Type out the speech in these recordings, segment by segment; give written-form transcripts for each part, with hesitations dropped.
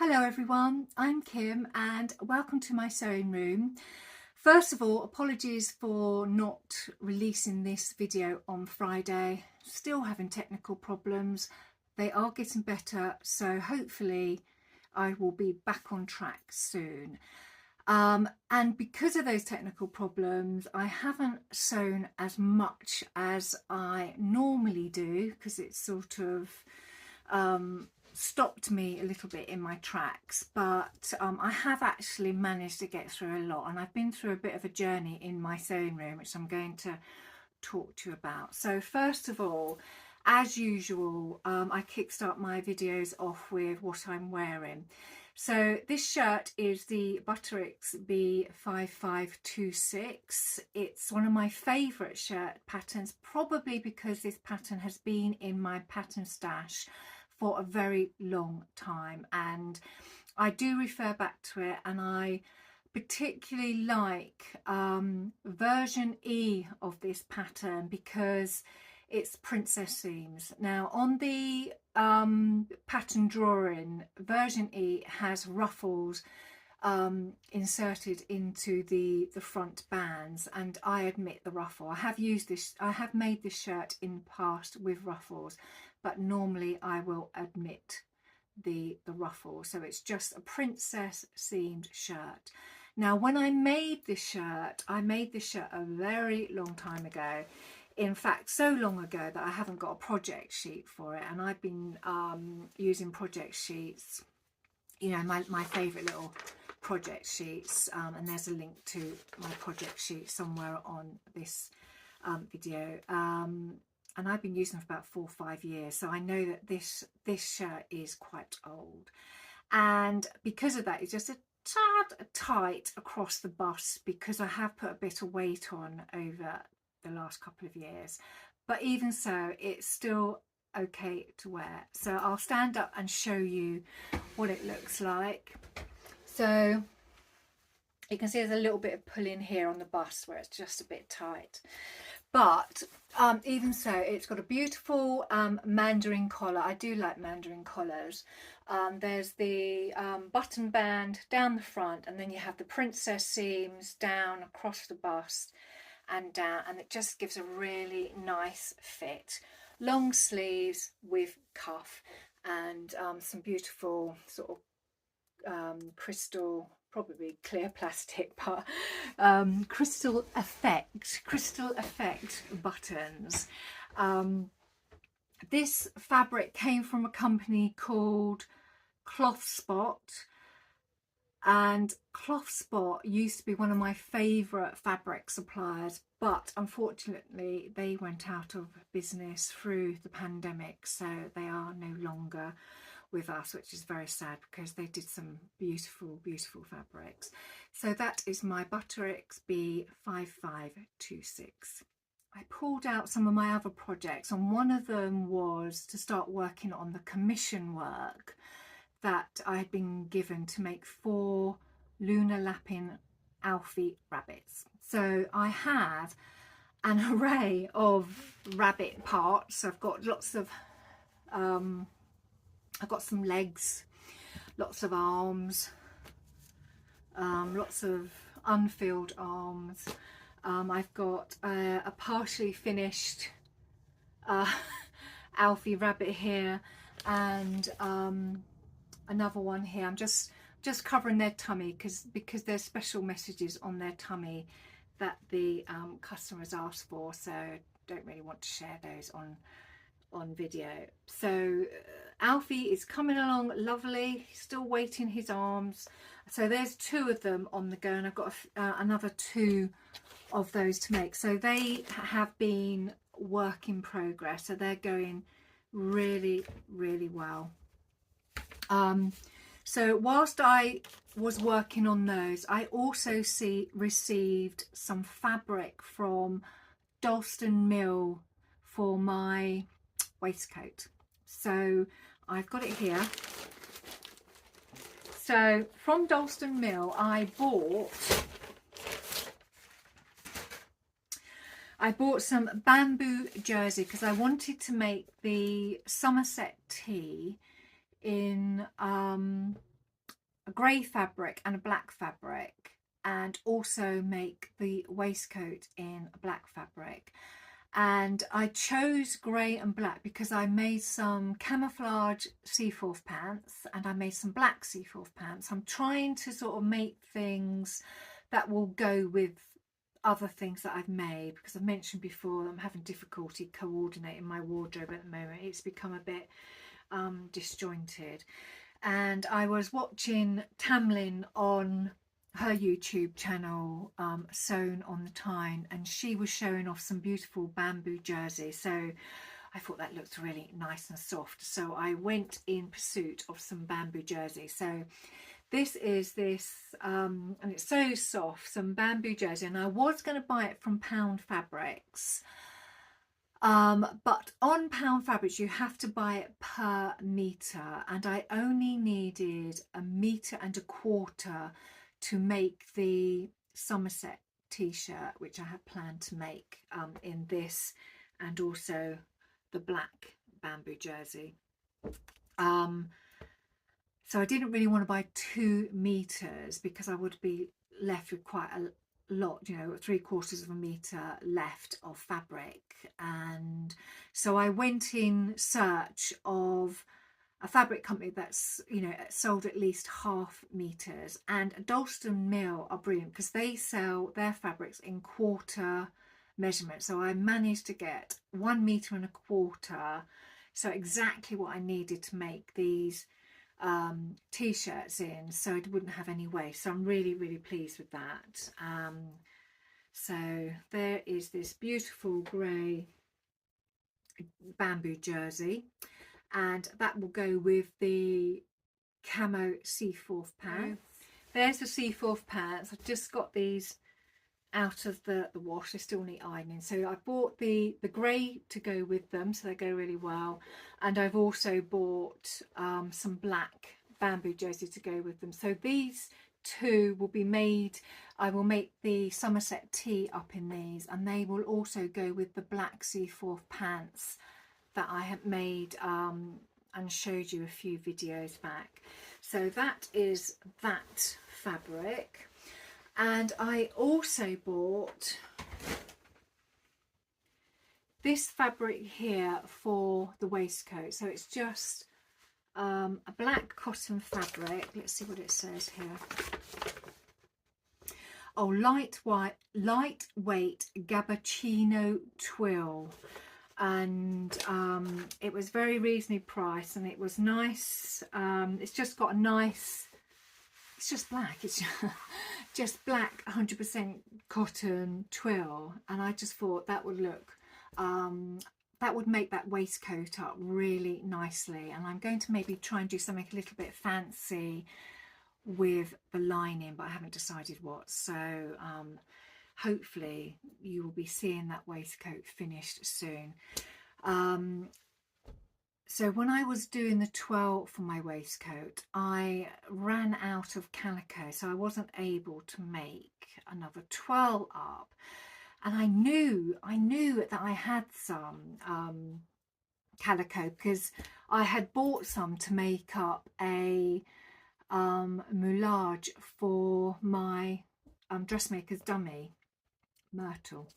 Hello everyone, I'm Kim and welcome to my sewing room. First of all, apologies for not releasing this video on Friday. Still having technical problems. They are getting better, so hopefully I will be back on track soon. And because of those technical problems, I haven't sewn as much as I normally do because it's sort of stopped me a little bit in my tracks, but I have actually managed to get through a lot, and I've been through a bit of a journey in my sewing room which I'm going to talk to you about. So first of all, as usual, I kickstart my videos off with what I'm wearing. So this shirt is the Butterick's B5526. It's one of my favourite shirt patterns, probably because this pattern has been in my pattern stash for a very long time, and I do refer back to it, and I particularly like version E of this pattern because it's princess seams. Now on the pattern drawing, version E has ruffles inserted into the front bands, and I admit the ruffle. I have made this shirt in the past with ruffles, but normally I will admit the ruffle. So it's just a princess seamed shirt. Now when I made this shirt a very long time ago. In fact, so long ago that I haven't got a project sheet for it, and I've been using project sheets, you know, my favourite little project sheets, and there's a link to my project sheet somewhere on this video, and I've been using them for about 4 or 5 years, so I know that this shirt is quite old, and because of that it's just a tad tight across the bust because I have put a bit of weight on over the last couple of years, but even so it's still okay to wear. So I'll stand up and show you what it looks like. So you can see there's a little bit of pulling here on the bust where it's just a bit tight, but even so it's got a beautiful mandarin collar. I do like mandarin collars. There's the button band down the front, and then you have the princess seams down across the bust and down, and it just gives a really nice fit. Long sleeves with cuff, and some beautiful sort of crystal, probably clear plastic, but crystal effect buttons. This fabric came from a company called Cloth Spot, and Cloth Spot used to be one of my favourite fabric suppliers, but unfortunately they went out of business through the pandemic, so they are no longer with us, which is very sad because they did some beautiful fabrics. So that is my Butterick's B5526. I pulled out some of my other projects, and one of them was to start working on the commission work that I had been given to make 4 Luna Lapin Alfie rabbits. So I have an array of rabbit parts. I've got lots of I've got some legs, lots of arms, lots of unfilled arms. I've got a partially finished Alfie rabbit here, and another one here. I'm just covering their tummy because there's special messages on their tummy that the customers asked for, so I don't really want to share those on video. So Alfie is coming along lovely, still waiting his arms. So there's 2 of them on the go, and I've got another 2 of those to make. So they have been work in progress, so they're going really well. So whilst I was working on those, I also received some fabric from Dalston Mill for my waistcoat. So I've got it here. So from Dalston Mill I bought some bamboo jersey because I wanted to make the Somerset T in a grey fabric and a black fabric, and also make the waistcoat in a black fabric. And I chose grey and black because I made some camouflage Seaforth pants and I made some black Seaforth pants. I'm trying to sort of make things that will go with other things that I've made, because I've mentioned before I'm having difficulty coordinating my wardrobe at the moment. It's become a bit disjointed. And I was watching Tamlin on her YouTube channel, Sewn on the Tyne, and she was showing off some beautiful bamboo jersey. So I thought that looked really nice and soft, so I went in pursuit of some bamboo jersey. So this is and it's so soft, some bamboo jersey, and I was going to buy it from Pound Fabrics, but on Pound Fabrics you have to buy it per metre, and I only needed 1.25 metres to make the Somerset t-shirt, which I had planned to make in this, and also the black bamboo jersey. So I didn't really want to buy 2 meters because I would be left with quite a lot, you know, 3/4 metre left of fabric. And so I went in search of a fabric company that's, you know, sold at least 1/2 meters, and Dalston Mill are brilliant because they sell their fabrics in quarter measurement. So I managed to get 1.25 meters, so exactly what I needed to make these t-shirts in, so it wouldn't have any waste. So I'm really, really pleased with that. So there is this beautiful grey bamboo jersey, and that will go with the camo Seaforth pants. There's the Seaforth pants. I've just got these out of the wash. They still need ironing, so I bought the grey to go with them, so they go really well. And I've also bought some black bamboo jersey to go with them. So these two will be made, I will make the Somerset T up in these, and they will also go with the black Seaforth pants that I have made and showed you a few videos back. So that is that fabric. And I also bought this fabric here for the waistcoat. So it's just a black cotton fabric. Let's see what it says here. Oh, lightweight Garbachino Twill. And it was very reasonably priced, and it was nice. It's just got a nice, it's just black, it's just black 100% cotton twill, and I just thought that would look that would make that waistcoat up really nicely. And I'm going to maybe try and do something a little bit fancy with the lining, but I haven't decided what. So hopefully you will be seeing that waistcoat finished soon. So when I was doing the twill for my waistcoat, I ran out of calico, so I wasn't able to make another twill up. And I knew that I had some calico, because I had bought some to make up a moulage for my dressmaker's dummy, Myrtle.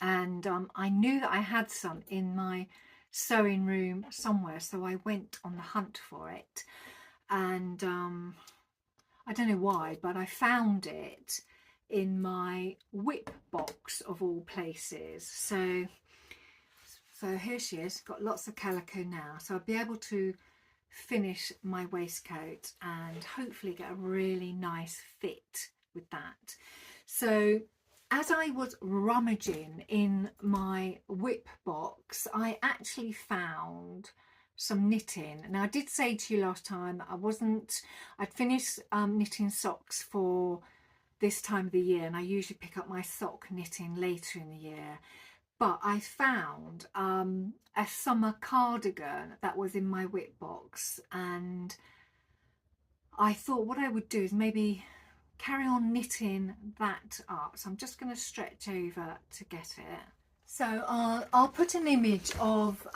And I knew that I had some in my sewing room somewhere, so I went on the hunt for it. And I don't know why, but I found it in my whip box of all places. So here she is, got lots of calico now, so I'll be able to finish my waistcoat and hopefully get a really nice fit with that. So as I was rummaging in my whip box, I actually found some knitting. Now, I did say to you last time that I'd finished knitting socks for this time of the year, and I usually pick up my sock knitting later in the year. But I found a summer cardigan that was in my whip box, and I thought what I would do is maybe carry on knitting that up. So I'm just going to stretch over to get it. So I'll put an image of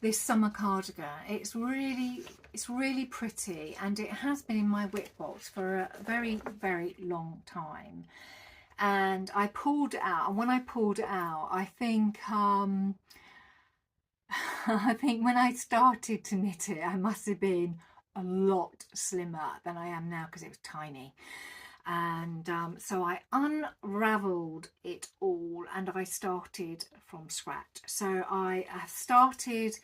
this summer cardigan. It's really It's really pretty, and it has been in my whip box for a very, very long time. And I pulled it out, and when I pulled it out, I think I think when I started to knit it, I must have been a lot slimmer than I am now, because it was tiny. And so I unraveled it all, and I started from scratch. So I started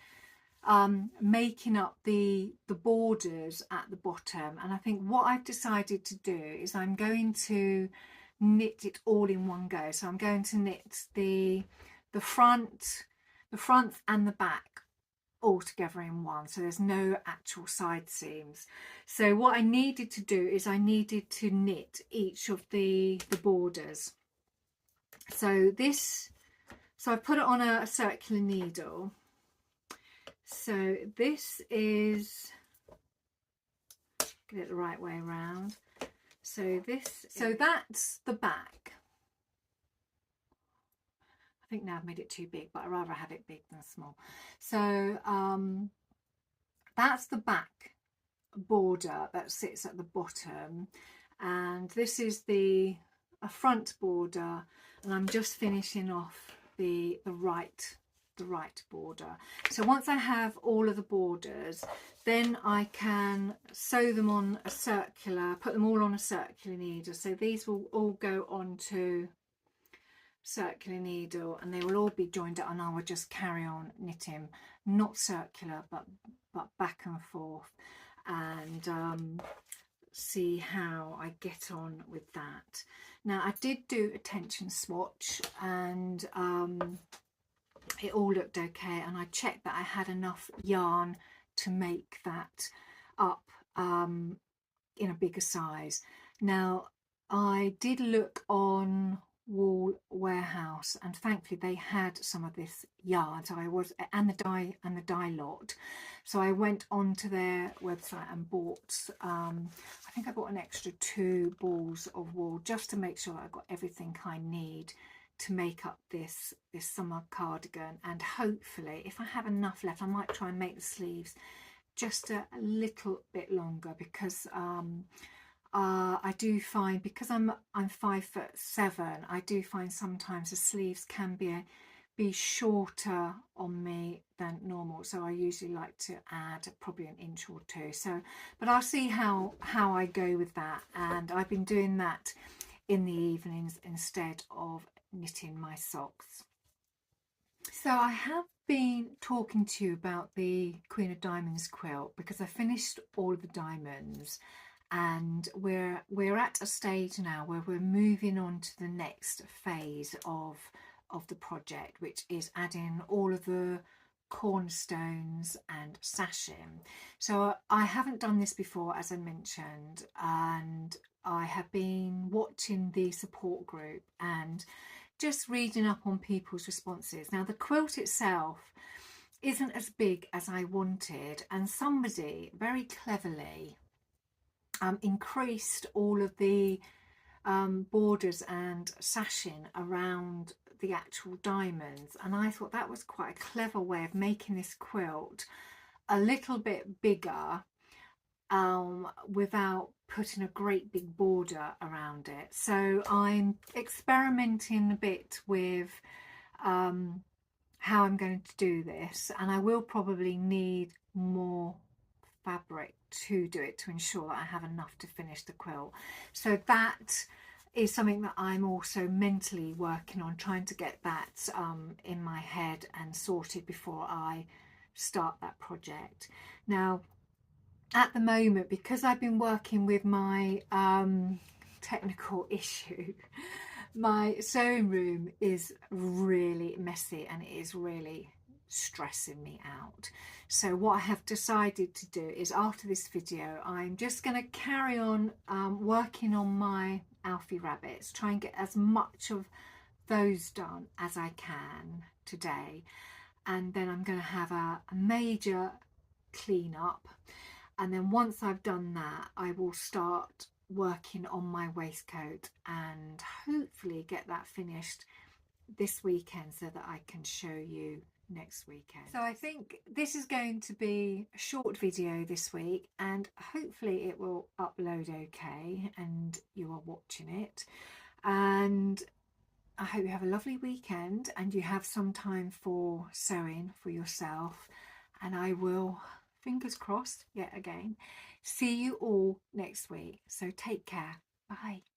making up the borders at the bottom, and I think what I've decided to do is I'm going to knit it all in one go. So I'm going to knit the front and the back all together in one, so there's no actual side seams. So what I needed to do is I needed to knit each of the borders. So I put it on a circular needle. So this is, get it the right way around. So that's the back. I think now I've made it too big, but I'd rather have it big than small. So that's the back border that sits at the bottom, and this is a front border, and I'm just finishing off the right border. So once I have all of the borders, then I can sew them on a circular, put them all on a circular needle. So these will all go onto circular needle, and they will all be joined up, and I will just carry on knitting, not circular but back and forth, and see how I get on with that. Now I did do a tension swatch, and it all looked okay, and I checked that I had enough yarn to make that up in a bigger size. Now I did look on Wool Warehouse, and thankfully they had some of this yarn, so and the dye lot. So I went onto their website and bought I think I bought an extra 2 balls of wool, just to make sure I got everything I need to make up this summer cardigan. And hopefully, if I have enough left, I might try and make the sleeves just a little bit longer, because I do find, because I'm 5'7", I do find sometimes the sleeves can be shorter on me than normal, so I usually like to add probably an inch or 2. So, but I'll see how I go with that, and I've been doing that in the evenings instead of knitting my socks. So I have been talking to you about the Queen of Diamonds quilt, because I finished all of the diamonds, and we're at a stage now where we're moving on to the next phase of the project, which is adding all of the cornerstones and sashing. So I haven't done this before, as I mentioned, and I have been watching the support group and just reading up on people's responses. Now the quilt itself isn't as big as I wanted, and somebody very cleverly increased all of the borders and sashing around the actual diamonds, and I thought that was quite a clever way of making this quilt a little bit bigger without putting a great big border around it. So I'm experimenting a bit with how I'm going to do this, and I will probably need more fabric to do it to ensure that I have enough to finish the quilt. So that is something that I'm also mentally working on, trying to get that in my head and sorted before I start that project. Now at the moment, because I've been working with my technical issue, my sewing room is really messy, and it is really stressing me out. So what I have decided to do is, after this video, I'm just going to carry on working on my Alfie rabbits, try and get as much of those done as I can today, and then I'm going to have a major clean up, and then once I've done that, I will start working on my waistcoat and hopefully get that finished this weekend so that I can show you next weekend. So I think this is going to be a short video this week, and hopefully it will upload okay and you are watching it. And I hope you have a lovely weekend and you have some time for sewing for yourself. And I will, fingers crossed yet again, see you all next week. So take care. Bye.